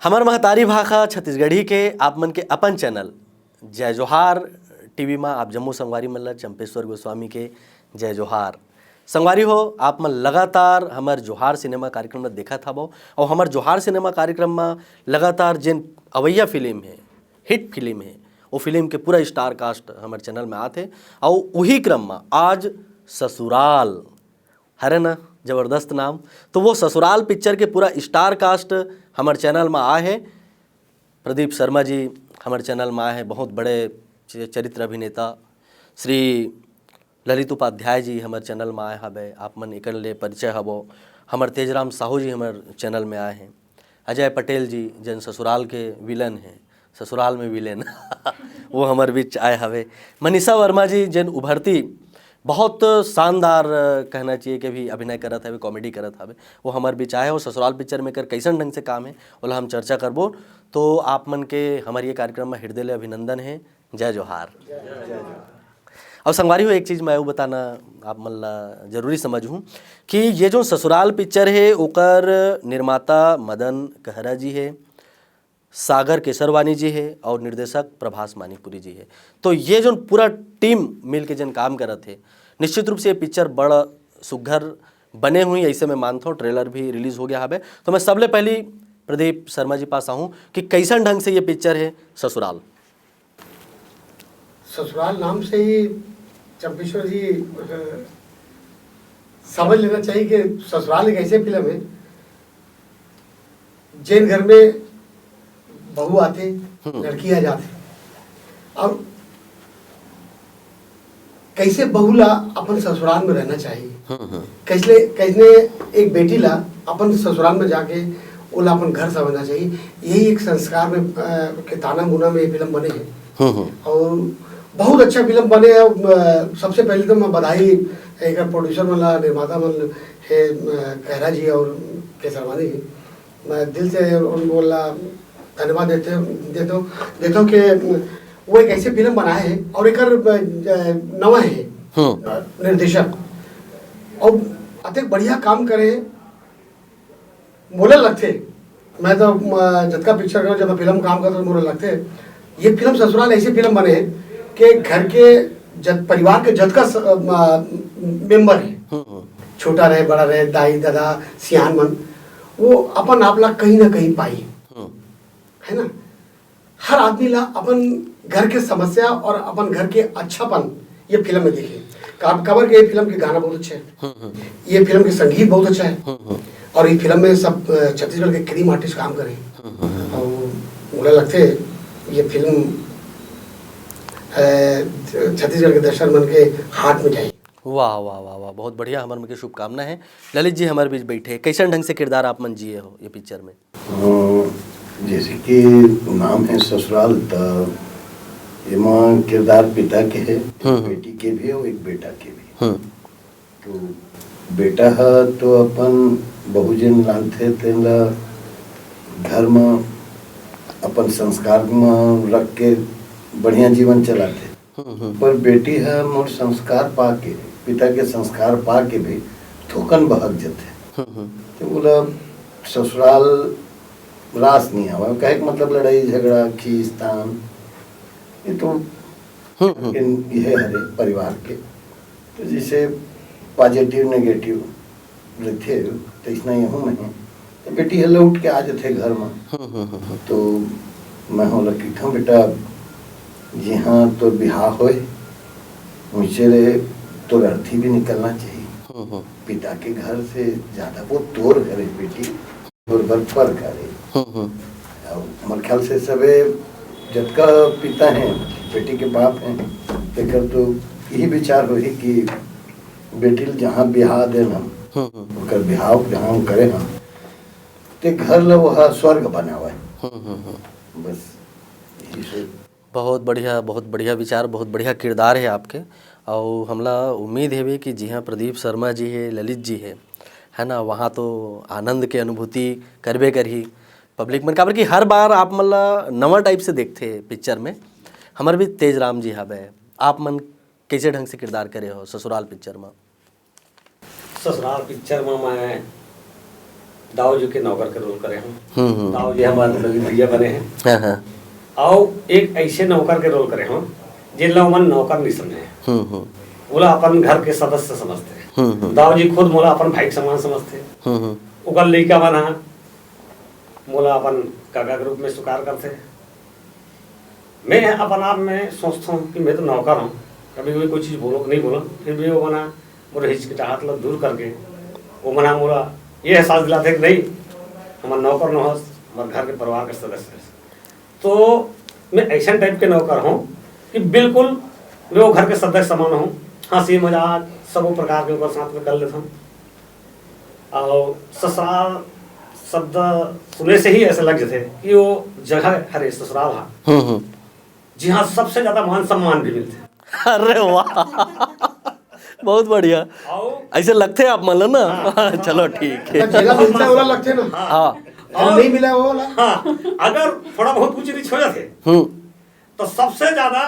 हमार महतारी भाषा छत्तीसगढ़ी के आप मन के अपन चैनल जय जोहार टीवी में आप जम्मू संगवारी मन ला चंपेश्वर गोस्वामी के जय जोहार। संगवारी हो आप मन लगातार हमार जोहार सिनेमा कार्यक्रम में देखा था और हमार जोहार सिनेमा कार्यक्रम में लगातार जिन अवैया फिल्म है, हिट फिल्म है, वो फिल्म के पूरा स्टार कास्ट हमारे चैनल में आते और वही क्रम में आज ससुराल है ना, ज़बरदस्त नाम। तो वो ससुराल पिक्चर के पूरा स्टार कास्ट हमारे चैनल में आए हैं। प्रदीप शर्मा जी हमारे चैनल में आए हैं, बहुत बड़े चरित्र अभिनेता। श्री ललित उपाध्याय जी हमारे चैनल में आए हवे, आप मन एक ले परिचय हबो। हमारे तेजराम साहू जी हमारे चैनल में आए हैं। अजय पटेल जी जन ससुराल के विलन हैं, ससुराल में विलेन वो हमारे बीच आए हवे। मनीषा वर्मा जी जन उभरती बहुत शानदार कहना चाहिए कि भी अभिनय करत हवे, कॉमेडी करत हवे, वो हमारे बीच आए और ससुराल पिक्चर में कर कैसन ढंग से काम है बोला हम चर्चा करबो। तो आप मन के हमारे ये कार्यक्रम में हृदय अभिनंदन है, जय जोहार। और संगवारी हो एक चीज़ मैं वो बताना आप मन ला जरूरी समझूँ कि ये जो ससुराल पिक्चर है ओकर निर्माता मदन कहरा जी है, सागर केसरवानी जी है और निर्देशक प्रभास मानिकपुरी जी है। तो ये जो पूरा टीम मिल के जन काम करत है, निश्चित रूप से ये पिक्चर बड़ा सुघर बने हुई ऐसे मैं मानता हूँ। ट्रेलर भी रिलीज़ हो गया है। तो मैं सबले पहली प्रदीप शर्मा जी पास आऊँ कि कैसन ढंग से ये पिक्चर है ससुराल। ससुराल नाम से ही चंपेश्वर जी समझ लेना चाहिए कि ससुराल एक ऐसे फिल्म है जिन घर में बहू आते, लड़की आ जाते, अब कैसे बहू ला अपन ससुराल में रहना चाहिए, कैसे कैसे एक बेटी ला अपन ससुराल में जाके ओला अपन घर समझना चाहिए। यही एक संस्कार में के ताना मुना में ये फिल्म बने हैं और बहुत अच्छा फिल्म बने है। सबसे पहले तो मैं बधाई एक प्रोड्यूसर वाला निर्माता मन है कहरा जी और केसरवानी जी, मैं दिल से उनको धन्यवाद देता हूँ कि वो एक ऐसे फिल्म बनाए हैं और एक नवा है निर्देशक और अत्यंत बढ़िया काम करे मोले लगते। मैं तो जतका पिक्चर कर जब मैं फिल्म काम करता मोले लगते ये फिल्म ससुराल ऐसी फिल्म बने हैं कि घर के परिवार के जतका मेंबर है, छोटा रहे बड़ा रहे, दाई दादा सियान मन, वो अपन आप ला कहीं ना कहीं पाई है ना। हर आदमी ला अपन घर के समस्या और अपन घर के अच्छापन ये फिल्म में देखे। कवर के ये फिल्म के गाना बहुत अच्छे है, ये फिल्म के संगीत बहुत अच्छा है और ये फिल्म में सब छत्तीसगढ़ के क्रीम आर्टिस्ट काम करे और मुझे लगते ये फिल्म छत्तीसगढ़ के दर्शक मन के हाथ में जाए। वाह वाह वाह वाह, बहुत बढ़िया। हमारे मन की शुभकामना है। ललित जी हमारे बीच बैठे, कैसन ढंग से किरदार आप मन जिए हो ये पिक्चर में? जैसे कि नाम है ससुराल, तो इमा किरदार पिता के है, बेटी के भी और एक बेटा के भी। तो बेटा है तो अपन बहुजन लानते तेला घर में अपन संस्कार में रख के बढ़िया जीवन चलाते, पर बेटी है मोर संस्कार पा के, पिता के संस्कार पा के भी थोकन बहक जाते। तो बोला ससुराल रास नहीं आवा, कहे मतलब लड़ाई झगड़ा खींचतान ये तो ये हरे परिवार के। तो जैसे पॉजिटिव नेगेटिव रहते तो इतना यहूँ में है। तो बेटी हल्ला उठ के आ जाते घर में। तो मैं हो लकीठा बेटा यहाँ तो बिहार होए मुझे तो अर्थी भी निकलना चाहिए, पिता के घर से ज्यादा वो तोर करे बेटी पर करे। हमारे ख्याल से सबे जतका पिता हैं बेटी के बाप हैं लेकर तो यही विचार हो कि बेटी जहाँ बिहार देना उनका बिहाव जहाँ हम करे हम ते घर ला वह स्वर्ग बना हुआ है। बस यही से बहुत बढ़िया विचार, बहुत बढ़िया किरदार है आपके। और हमला उम्मीद है कि जी हाँ प्रदीप शर्मा जी है, ललित जी है ना, वहाँ तो आनंद के अनुभूति करबे कर ही पब्लिक मन, काबर कि हर बार आप मतलब नवा टाइप से देखते पिक्चर में। हमारे भी तेजराम जी हवे, आप मन कैसे ढंग से किरदार करे हो ससुराल पिक्चर में? ससुराल पिक्चर में मैं दाऊ जी के नौकर के रोल करे हम। दाऊ जी हमारे नवीन भैया बने हैं। हाँ हाँ। और एक ऐसे नौकर के रोल करे हम जिन लोग मन नौकर नहीं समझे, बोला अपन घर के सदस्य समझते। दाऊ जी खुद मोला अपन भाई के समान समझते। उगल लड़का बना मोला अपन काका के रूप में स्वीकार करते। मैं अपन आप में सोचता हूँ कि मैं तो नौकर हूँ, कभी भी कोई चीज़ बोलो नहीं बोलो, फिर भी वो बना मोरे हिचकिचाहट ला दूर करके वो बना मोला ये एहसास दिलाते कि नहीं हमारे नौकर न हो, हमारे घर के परिवार के सदस्य है। तो मैं ऐसा टाइप के नौकर हूँ कि बिल्कुल मैं वो घर के सदस्य समान हूँ। हंसी मजाक सब प्रकार के ऊपर साथ में कर लेता हूँ। और ससुराल शब्द सुने से ही ऐसे लग जाते कि वो जगह हरे ससुराल है जी हाँ, सबसे ज्यादा मान सम्मान भी मिलते। अरे वाह, बहुत बढ़िया। ऐसे लगते हैं आप मतलब ना। हाँ। चलो ठीक है। जेला मिलता है वाला लगते ना। हाँ। और नहीं मिला वो वाला। हाँ, अगर थोड़ा बहुत ऊंच नीच हो जाते तो सबसे ज्यादा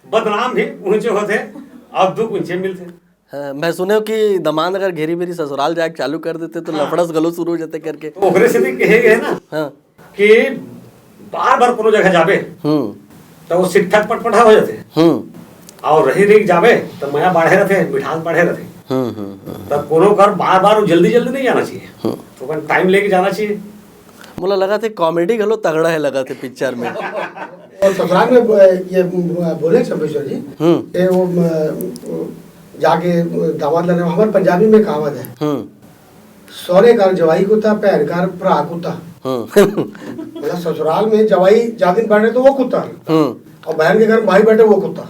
बदनाम भी ऊंचे होते और दुख ऊंचे मिलते। हाँ, मैं सुने हो कि दमाद अगर घेरी बेरी ससुराल जाके चालू कर देते तो लफड़स गलो शुरू हो जाते करके। तो ओकरे से भी कहे गए ना हाँ। कि बार बार कोनो जगह जाबे तो वो सिट्ठक पटपटा हो जाते और रही रही जाबे तो मया बढ़े रहते, मिठास बढ़े रहते। तब कोनो कर बार बार जल्दी जल्दी नहीं जाना चाहिए, तो टाइम लेके जाना चाहिए। मुझे लगा थे कॉमेडी गलो तगड़ा है लगा थे पिक्चर में। और ससुराल में ये बोले चंपेश्वर जी कि वो जाके दामाद लेने हमारे पंजाबी में कहावत है, सौरे घर जवाई कुत्ता पैर घर भरा कुत्ता। मतलब ससुराल में जवाई ज्यादा दिन बैठे तो वो कुत्ता और बहन के घर भाई बैठे वो कुत्ता।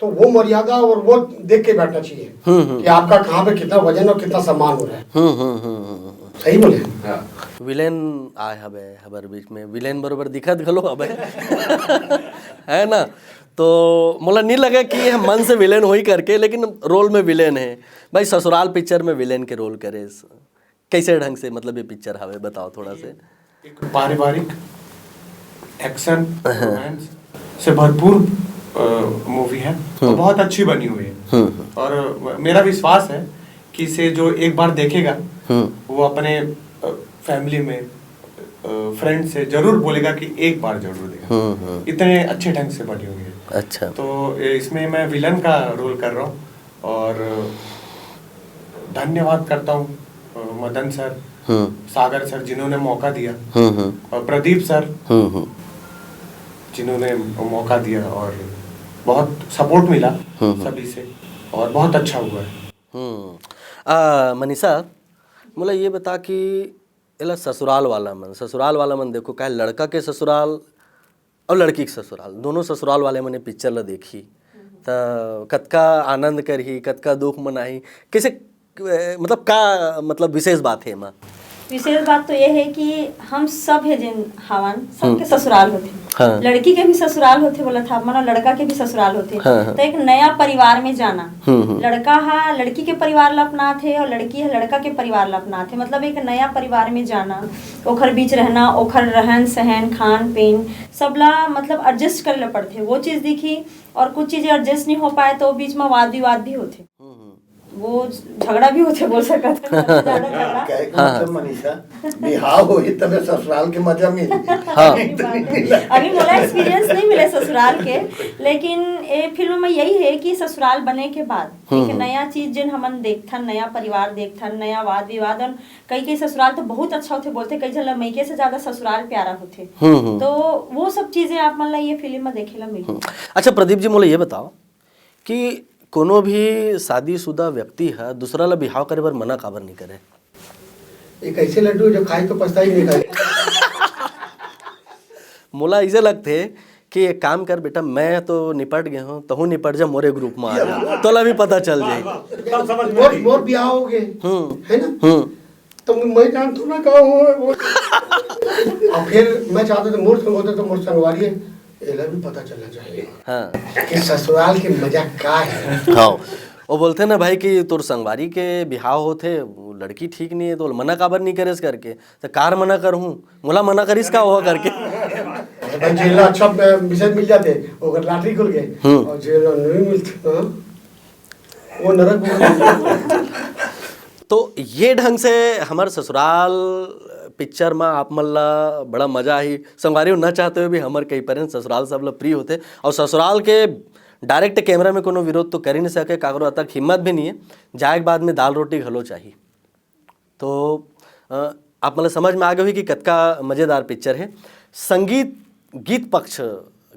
तो वो मर्यादा और वो देख के बैठना चाहिए कि आपका कहाँ पे कितना वजन और कितना सम्मान हो रहा है। सही बोले। विलेन आए हबे हबर बीच में विलेन बरोबर दिखत गलो हबे है ना। तो मोला नहीं लगा कि यह मन से विलेन हो ही करके, लेकिन रोल में विलेन है भाई। ससुराल पिक्चर में विलेन के रोल करे कैसे ढंग से, मतलब ये पिक्चर हवे बताओ थोड़ा से। एक पारिवारिक एक्शन रोमांस से भरपूर मूवी है और बहुत अच्छी बनी हुई है। और मेरा विश्वास है कि इसे जो एक बार देखेगा वो अपने फैमिली में फ्रेंड से जरूर बोलेगा कि एक बार जरूर देगा। इतने अच्छे ढंग से बनी हुई है। अच्छा। तो इसमें मैं विलन का रोल कर रहा हूँ और धन्यवाद करता हूँ मदन सर, सागर सर जिन्होंने मौका दिया, और प्रदीप सर जिन्होंने मौका दिया, और बहुत सपोर्ट मिला सभी से और बहुत अच्छा हुआ है। मनीषा मुझे ये बता कि एला ससुराल वाला मन देखो क्या लड़का के ससुराल और लड़की के ससुराल दोनों ससुराल वाले मैंने पिक्चर ला देखी तो कतका आनंद करही कतका दुख मनाही कैसे, मतलब का मतलब विशेष बात है माँ। विशेष बात तो ये है कि हम सब है जिन हवन सबके ससुराल होते। हाँ। लड़की के भी ससुराल होते बोला था माना, लड़का के भी ससुराल होते। हाँ। तो एक नया परिवार में जाना, लड़का है लड़की के परिवार ला अपना थे और लड़की है लड़का के परिवार ला अपना थे, मतलब एक नया परिवार में जाना, ओखर बीच रहना, ओखर रहन सहन खान पीन सब ला मतलब एडजस्ट करे ला पड़ते। वो चीज दिखी और कुछ चीजें एडजस्ट नहीं हो पाए तो बीच में वाद विवाद भी होते, वो झगड़ा भी होते बोल सकते मतलब मनीषा बिहार हो ही तबे ससुराल के मजा मिली। अभी मोला एक्सपीरियंस नहीं मिले ससुराल के, लेकिन ये फिल्म में यही है कि ससुराल बने के बाद एक नया चीज जिन हमन देखथन, नया परिवार देखथन, नया वाद विवाद। और कई ससुराल तो बहुत अच्छा होते बोलते, कई जगह मैके से ज्यादा ससुराल प्यारा होते। तो वो सब चीजें आप मन ला ये फिल्म में देखे ला मिली। अच्छा प्रदीप जी मुझे ये बताओ कि कोनो भी शादीशुदा व्यक्ति है दूसरा ला बिहाव करे बर मना काबर नहीं करे। एक ऐसे लड्डू जो खाई तो पछताई नहीं खाई। मोला ऐसे लगते कि एक काम कर बेटा, मैं तो निपट गया हूँ तो निपट जा मोरे ग्रुप में आ जा, तो ला भी पता चल जाए मोर बियाह हो गए है ना, तो मैं जानता ना कहाँ हूँ। और फिर मैं चाहता था मोर संग होता तो मोर संगवारी है एला भी पता चलना चाहिए। हाँ। कि ससुराल के मजा का है। हाँ। वो बोलते ना भाई कि तोर संगवारी के बिहाव होते वो लड़की ठीक नहीं है तो मना काबर नहीं करेस करके, तो कार मना कर हूँ मोला मना करिस का हुआ करके। भाई जेला अच्छा विषय मिल जाते अगर लॉटरी खुल गए और जेला नहीं मिलते वो नरक। तो ये ढंग से हमारे ससुराल पिक्चर में आप मन ला बड़ा मजा आई। संगवारी न चाहते हुए भी हमारे कई पेरेंट ससुराल सब लोग प्रिय होते, और ससुराल के डायरेक्ट कैमरा में कोनो विरोध तो कर ही नहीं सके, कागरो तक हिम्मत भी नहीं है, जाए के बाद में दाल रोटी घलो चाहिए। तो आप मतलब समझ में आ गए हुई कि कतका मज़ेदार पिक्चर है। संगीत गीत पक्ष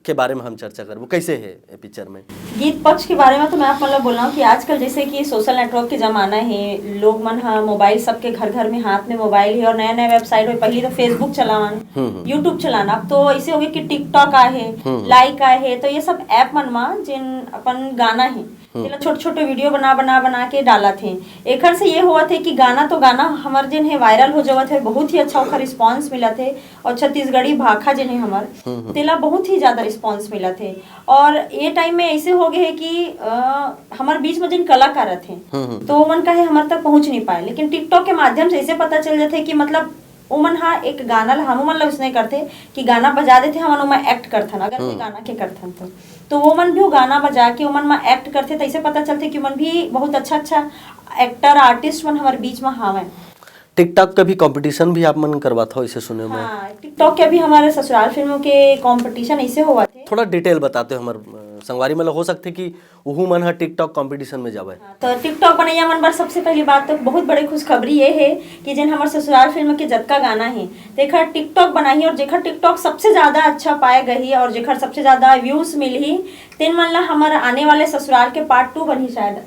के बारे में हम चर्चा कर, वो कैसे है ये पिक्चर में? गीत पक्ष के बारे में तो मैं आप मतलब बोल रहा हूँ कि आजकल जैसे कि सोशल नेटवर्क के ज़माना है, लोग मन हाँ मोबाइल, सबके घर घर में हाथ में मोबाइल है और नया नया वेबसाइट है। पहले तो फेसबुक चलावन, यूट्यूब चलाना, अब तो ऐसे हो गया कि टिकटॉक आए है, लाइक आए है। तो ये सब ऐप मन में जिन अपन गाना है छोटे छोटे वीडियो बना के डाला थे। एकर से ये हुआ थे कि गाना तो गाना हमार जिन है वायरल हो जावत है, बहुत ही अच्छा ओकर रिस्पांस मिला थे। और छत्तीसगढ़ी भाखा जिन है हमार तेला बहुत ही ज्यादा रिस्पांस मिला थे। और ये टाइम में ऐसे हो गए है कि हमारे बीच में जिन कलाकार थे तो मन का है हमारे तक पहुंच नहीं पाए, लेकिन टिकटॉक के माध्यम से ऐसे पता चल जाते कि मतलब उमन हाँ एक गाना हम मन ला उसने करते कि गाना बजा देते, हम उनमें एक्ट करथन, अगर कोई गाना के करथन तो वो मन भी वो गाना बजा के उमन में एक्ट करते, तो ऐसे पता चलते कि मन भी बहुत अच्छा एक्टर आर्टिस्ट मन हमारे बीच में हावे। टिकटॉक का भी कंपटीशन भी आप मन करवाता हो इसे सुने में? हाँ, टिकटॉक के भी हमारे ससुराल फिल्मों के कंपटीशन ऐसे हुआ थे। थोड़ा डिटेल बताते हो हमारे संगवारी मतलब हो सकते कि वहू मन टिकटॉक कंपटीशन में जावे। तो टिकटॉक बनैया मन बर सबसे पहली बात तो बहुत बड़ी खुशखबरी ये है कि जिन हमारे ससुराल फिल्म के जतका गाना है देखा टिकटॉक बनाई, और जेखर टिकटॉक सबसे ज्यादा अच्छा पाए गई और जेखर सबसे ज्यादा व्यूज मिली, तीन मन ला हमारा आने वाले ससुराल के पार्ट 2 बनी शायद।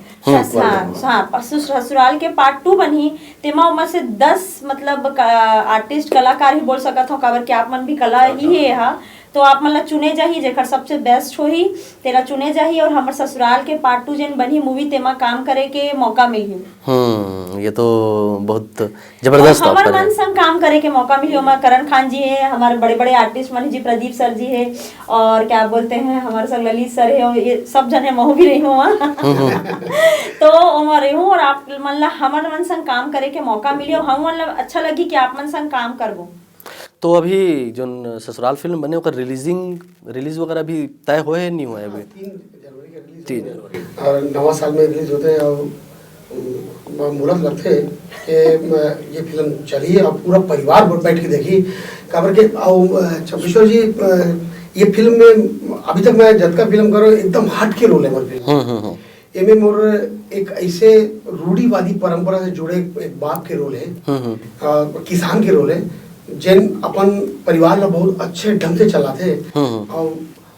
हाँ, ससुराल के पार्ट 2 बनी, तेमा उमा से 10 मतलब आर्टिस्ट कलाकार ही बोल सकत हो, काबर के आप मन भी कला ही है यहाँ। तो आप मतलब चुने जाही जेखर सबसे बेस्ट होही तेरा चुने जाही, और हमारे ससुराल के पार्ट 2 जिन बनी मूवी तेमा काम करे के मौका मिली। ये तो बहुत जबरदस्त हमारे मन संग काम करे के मौका मिली। हमारे करण खान जी है, हमारे बड़े बड़े आर्टिस्ट मन जी, प्रदीप सर जी है, और क्या बोलते हैं हमारे संग ललित सर है, और ये सब जने महू भी रही हूँ तो हमारे हूँ, और आप मतलब हमारे मन संग काम करे के मौका मिली, और हम मतलब अच्छा लगी कि आप मन संग काम करबो। तो अभी जो ससुराल फिल्म बने ओकर रिलीज वगैरह भी तय हुए है नहीं हुए अभी? 3 जनवरी और नवा साल में रिलीज होते हैं, और मुहूर्त लगते हैं कि ये फिल्म चली और पूरा परिवार बैठ के देखी। काबर के चंपेश्वर जी ये फिल्म में अभी तक मैं जतका फिल्म करो एकदम हट के रोल है मोर फिल्म। एमे मोर एक ऐसे रूढ़िवादी परंपरा से जुड़े एक बाप के रोल है, किसान के रोल है, जिन अपन परिवार ला बहुत अच्छे ढंग से चलाते। और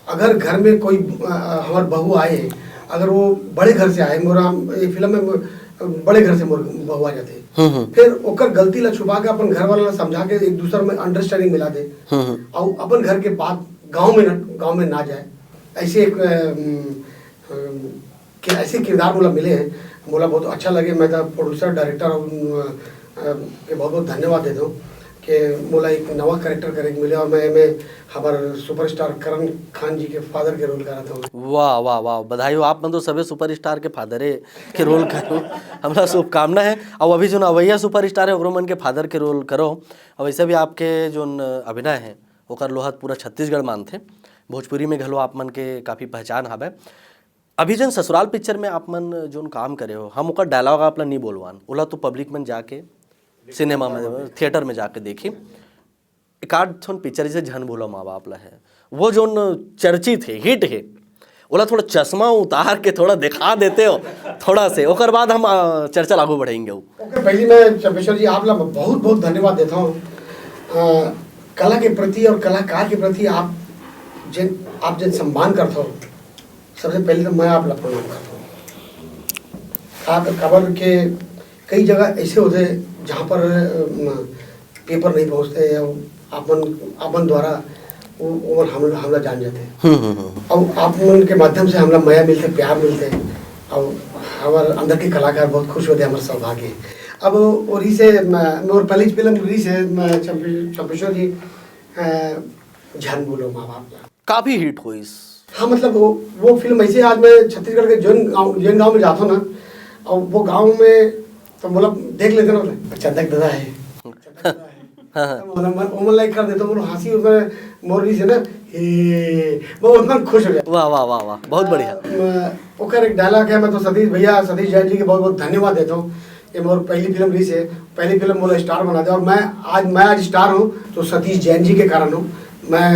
अगर घर में कोई हमारे बहू आए, अगर वो बड़े घर से आए, मोरा ये फिल्म में बड़े घर से मोर बहू आ जाते, फिर ओकर गलती ला छुपा के अपन घर वाला ला समझा के एक दूसरे में अंडरस्टैंडिंग मिला दे, और अपन घर के बात गांव में ना जाए। ऐसे ऐसे किरदार मोला मिले हैं, मोला बहुत अच्छा लगे। मैं तो प्रोड्यूसर डायरेक्टर के बहुत बहुत धन्यवाद देता हूँ कि मोला एक नवा कैरेक्टर करे मिले, और मैं हमारे सुपरस्टार करण खान जी के फादर के रोल करा था। वाह वाह वाह, बधाई हो, आप मतलब सभी सुपरस्टार के फादरे के रोल करो, हमारा शुभकामना है। और अभी जो अवैया सुपरस्टार है ओकरो मन के फादर के रोल करो। और वैसे भी आपके जो अभिनय है ओकर लोहत पूरा छत्तीसगढ़ मानते, भोजपुरी में घलो आप मन के काफ़ी पहचान हवे। अभी जन ससुराल पिक्चर में आप मन जो काम करे हो, हम ओकर डायलॉग आपला नहीं बोलवान, ओला तो पब्लिक में जाके सिनेमा में थिएटर में जाके देखी। एक आध पिक्चर जैसे झन बोलो माँ बाप ला है, वो जो चर्चित है, हिट है, ओला थोड़ा चश्मा उतार के थोड़ा दिखा देते हो थोड़ा से, ओकर बाद हम चर्चा लागू बढ़ेंगे। ओके, पहले मैं चंपेश्वर जी आप ला बहुत बहुत धन्यवाद देता हूँ। कला के प्रति और कलाकार के प्रति आप जिन सम्मान करते हो, सबसे पहले तो मैं आप ला प्रणाम करता हूँ। आप खबर के कई जगह ऐसे होते जहाँ पर पेपर नहीं पहुँचते, या अपन द्वारा वो हमला जान जाते हैं, और आप के माध्यम से हमला माया मिलते, प्यार मिलते, और हमारे अंदर के कलाकार बहुत खुश होते, हमारे सौभाग्य। अब और इसे मेरी पहली फिल्म रिलीज है चंपेश्वर जी, झन बोलो माँ बाप ला, काफ़ी हिट हुई। हाँ, मतलब वो फिल्म ऐसे, आज मैं छत्तीसगढ़ के जैन गाँव में जाता हूँ ना, और वो गाँव में तो मतलब देख लेते ना, चंदक दादा है, मतलब लाइक कर देता हूँ, हंसी उसमें मोर रही है ना, वो उतना खुश हो जाता। वाह वाह वाह वाह, बहुत बढ़िया। ओकर एक डायलॉग है, मैं तो सतीश जैन जी के बहुत बहुत धन्यवाद देता हूँ ये मोर पहली फिल्म रही है, पहली फिल्म मोला स्टार बना दे। और मैं आज स्टार हूँ तो सतीश जैन जी के कारण हूँ। मैं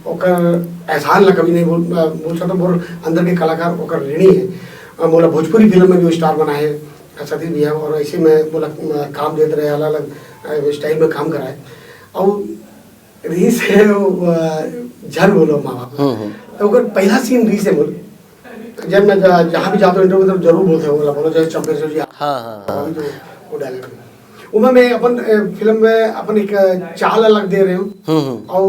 ओकर एहसान ला कभी नहीं बोल सकता, मोर अंदर के कलाकार ओकर ऋणी है। मोला भोजपुरी फिल्म में भी स्टार बना है सतीश भैया, और ऐसे में मोला काम देते रहे, अलग अलग स्टाइल में काम कराए। और रीस है झर बोलो माँ बाप, तो ओकर पहला सीन रीस है बोल। जब मैं जहाँ भी जाता हूँ इंटरव्यू तो जरूर बोलते हैं, बोला जैसे चंपेश्वर जी अभी तो वो डायलॉग है। उमा मैं अपन फिल्म में अपन एक चाल अलग दे रहे हूँ और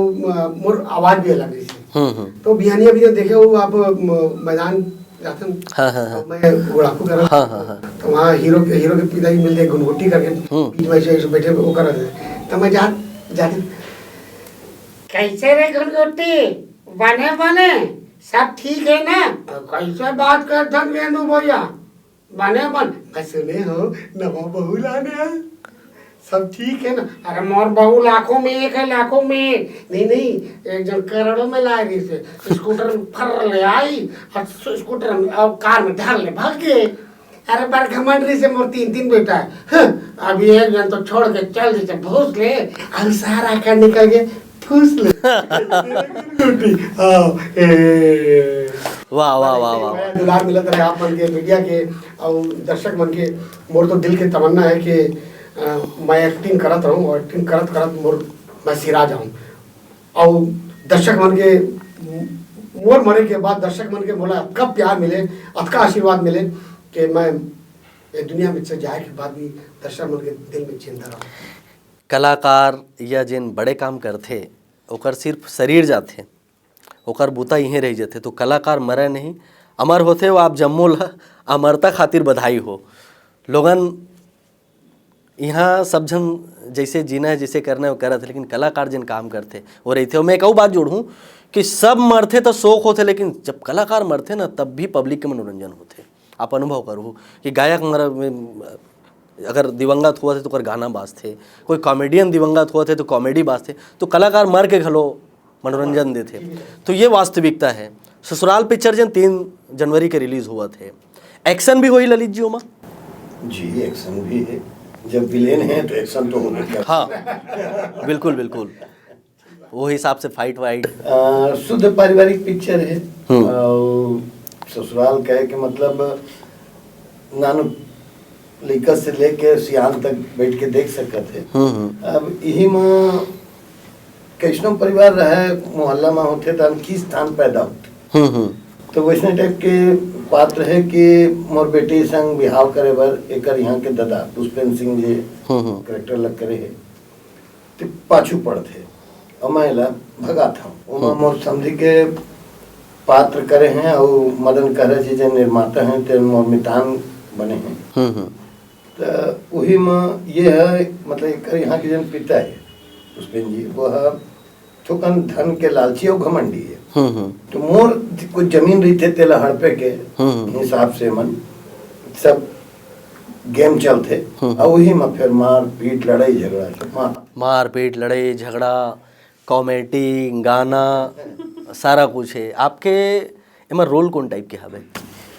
मोर आवाज भी अलग है। तो बिहानिया भी देखे हो आप मैदान जाते हैं, मैं गुड़ाकू कर तो वहाँ हीरो के पिताजी मिलते गुनगुट्टी करके बीच में ऐसे बैठे वो कर रहे थे। तो मैं जाते कैसे रे गुनगुट्टी बने बने सब ठीक है ना? कैसे बात करते हैं गेंदू भैया? बने बन मैं सुने हो नवा बहू लाने सब ठीक है ना? अरे मोर बहू लाखों में एक है, लाखों में नहीं एक जन करोड़ों में ला रही से स्कूटर फर ले आई और स्कूटर और कार में ढाल ले भाग गए। अरे बार घमंडरी से मोर तीन बेटा है। अभी एक जन तो छोड़ के चल जैसे भूस ले और सारा का निकल गए फूस ले। वाह वाह वाह वाह, दुलार मिलत रहे आप मन के, मीडिया के और दर्शक मन के। मोर तो दिल के तमन्ना है कि मैं एक्टिंग करत रहूं और एक्टिंग करत करत मोर मैं सिरा जाऊं और दर्शक मन के मोर मरे के बाद दर्शक मन के बोला अतका प्यार मिले, अतका आशीर्वाद मिले कि मैं ये दुनिया में से जाए के बाद भी दर्शक मन के दिल में जिंदा रहूं। कलाकार या जिन बड़े काम करथे ओकर सिर्फ शरीर जाथे, ओकर बूता यहीं रह जाते। तो कलाकार मरे नहीं, अमर होते हो। आप जम्मू ला अमरता खातिर बधाई हो। लोगन यहाँ सब जन जैसे जीना है जैसे करना है वो करत है, लेकिन कलाकार जिन काम करते वो रहते हो। मैं एक और बात जोड़ूँ कि सब मरते तो शौक होते, लेकिन जब कलाकार मरते ना तब भी पब्लिक के मनोरंजन होते। आप अनुभव करो कि गायक अगर दिवंगत हुआ थे तो कर गाना बाजते, कोई कॉमेडियन दिवंगत हुआ थे तो कॉमेडी बाजते, तो कलाकार मर के घलो मनोरंजन देते। तो ये वास्तविकता है। ससुराल पिक्चर जन 3 जनवरी के रिलीज हुआ थे, एक्शन भी हुई ललित जी उमा जी, एक्शन भी है। जब विलेन है तो एक्शन तो होगा। हाँ बिल्कुल बिल्कुल, वो हिसाब से फाइट वाइट शुद्ध पारिवारिक पिक्चर है। और ससुराल कहे के मतलब नानो लड़का से लेके सियान तक बैठ के देख सकते थे। अब यही में कैसनो परिवार रहे मोहल्ला में होते तो की स्थान पैदा होते, तो वैसे टाइप के पात्र है कि मोर बेटी संग बिहाव करे बर एकर यहाँ के दादा पुष्पेंद्र सिंह जी करेक्टर लग करे है तो पाछू पड़ते और मैं ला भगा था मोर समझी के पात्र करे हैं और मदन करे जी जो निर्माता हैं तो मोर मितान बने हैं। तो वही में ये है मतलब एकर यहाँ के जन पिता है पुष्पेंद्र जी, वह थोकन धन के लालची और घमंडी है। तो मोर कुछ जमीन रही थे तेला हड़पे के हिसाब से मन सब गेम चलते और वही में फिर मार पीट लड़ाई झगड़ा मार पीट लड़ाई झगड़ा कॉमेडी गाना सारा कुछ है। आपके एमा रोल कौन टाइप के हवे?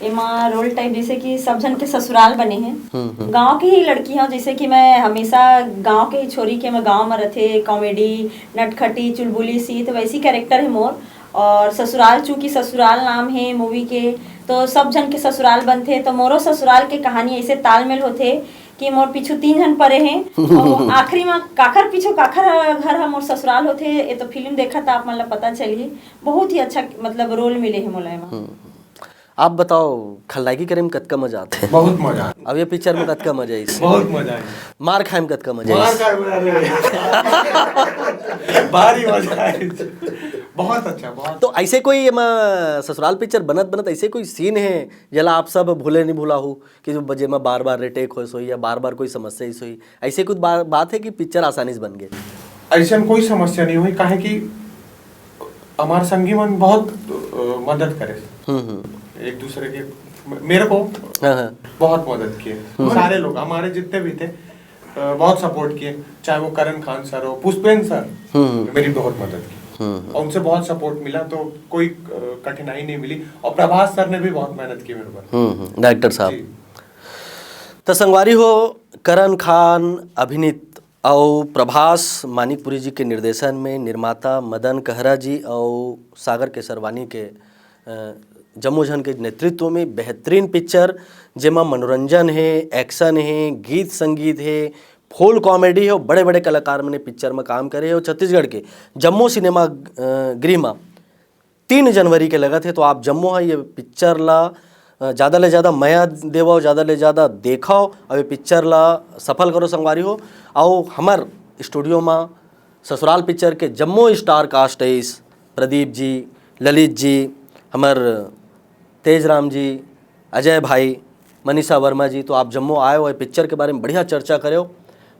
एमा रोल टाइप जैसे कि सब जन के ससुराल बने हैं, गांव की ही लड़की हूँ। जैसे कि मैं हमेशा गांव के ही छोरी के मैं गांव में रहते, कॉमेडी नटखटी चुलबुली सी, तो वैसी कैरेक्टर है मोर। और ससुराल चूँकि ससुराल नाम है मूवी के, तो सब जन के ससुराल बनते, तो मोरो ससुराल के कहानी ऐसे तालमेल होते कि मोर पीछू 3 जन परे हैं और आखिरी में काखर पीछू काखर घर है मोर ससुराल होते। ये तो फिल्म देखा था आप मतलब पता चली, बहुत ही अच्छा मतलब रोल मिले है मोला। आप बताओ खलनायकी करे में कतका मजा आते हैं? बहुत मजा आता है। अब ये पिक्चर में कतका मजा है? बहुत मजा है। मार खाए में कतका मजा है? भारी मजा है। बहुत अच्छा बहुत। तो ऐसे कोई ससुराल पिक्चर बनत ऐसे कोई सीन है जला आप सब भूले नहीं भूला हो कि जो बजे में बार बार रिटेक हो सोई या बार बार कोई समस्या ही सोई, ऐसे कुछ बात है कि पिक्चर आसानी से बन गए? ऐसा कोई समस्या नहीं हुई, काहे कि हमारे संगी मन बहुत मदद करे एक दूसरे के। मेरे को बहुत मदद किए सारे लोग, हमारे जितने भी थे बहुत सपोर्ट किए, चाहे वो करण खान सर हो, पुष्पेंद्र सर मेरी बहुत मदद की और उनसे बहुत सपोर्ट मिला, तो कोई कठिनाई नहीं मिली। और प्रभास सर ने भी बहुत मेहनत की मेरे पर, डायरेक्टर साहब। तो संगवारी हो करण खान अभिनीत और प्रभास मानिकपुरी जी के निर्देशन में निर्माता मदन कहरा जी और सागर केसरवानी के जम्मोजन के नेतृत्व में बेहतरीन पिक्चर जेमा मनोरंजन है, एक्शन है, गीत संगीत है, फुल कॉमेडी है और बड़े बड़े कलाकार मैंने पिक्चर में काम करे और छत्तीसगढ़ के जम्मू सिनेमा गृह में 3 जनवरी के लगा थे। तो आप जम्मू है ये पिक्चर ला ज़्यादा ले ज़्यादा माया देवाओ, ज़्यादा ले ज़्यादा देखाओ और ये पिक्चर ला सफल करो संगवारी हो। और हमार स्टूडियो में ससुराल पिक्चर के जम्मू स्टार कास्ट है, प्रदीप जी, ललित जी, हमार तेजराम जी, अजय भाई, मनीषा वर्मा जी। तो आप जम्मू आए हो पिक्चर के बारे में बढ़िया चर्चा करो।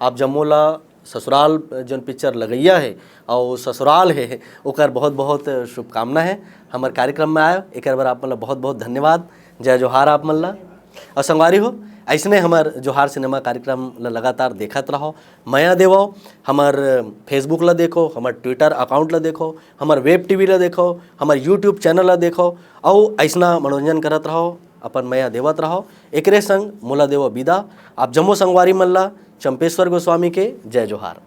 आप जम्मू ला ससुराल जौन पिक्चर लगैया है और ससुराल है ओकर बहुत बहुत शुभकामना है। हमारे कार्यक्रम में आए एक बार आप मतलब बहुत बहुत धन्यवाद। जय जोहार आप मन ला। और संगवारी हो ऐसने हमार जोहार सिनेमा कार्यक्रम ला लगातार देखत रहो, माया देवो। हमार फेसबुक ला देखो, हमार ट्विटर अकाउंट ला देखो, हमार वेब टीवी ला देखो, हमार यूट्यूब चैनल ला देखो और ऐसना मनोरंजन करत रहो, अपन माया देवत रहो। एकरे संग मोला देवो विदा। आप जम्मू संगवारी मन ला चंपेश्वर गोस्वामी के जय जोहार।